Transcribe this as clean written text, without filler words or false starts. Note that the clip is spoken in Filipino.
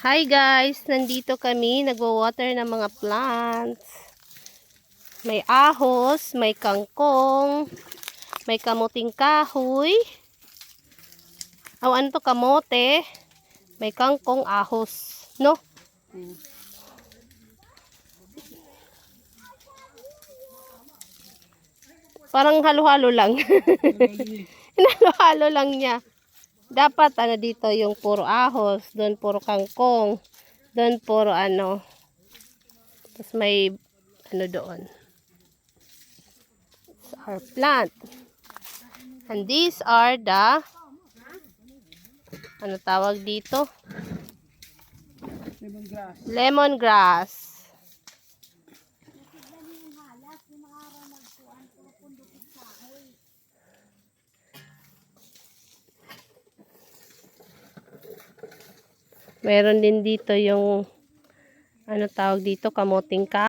Hi guys! Nandito kami, nagwa-water ng mga plants. May ahos, may kangkong, may kamuting kahoy. Ano to, kamote? May kangkong, ahos. No? Parang halo-halo lang. Halo-halo lang niya. Dapat dito yung puro ahos, doon puro kangkong, doon puro tapos may doon. It's our plant. And these are the tawag dito? Lemongrass. Meron din dito yung tawag dito, kamuting kahoy.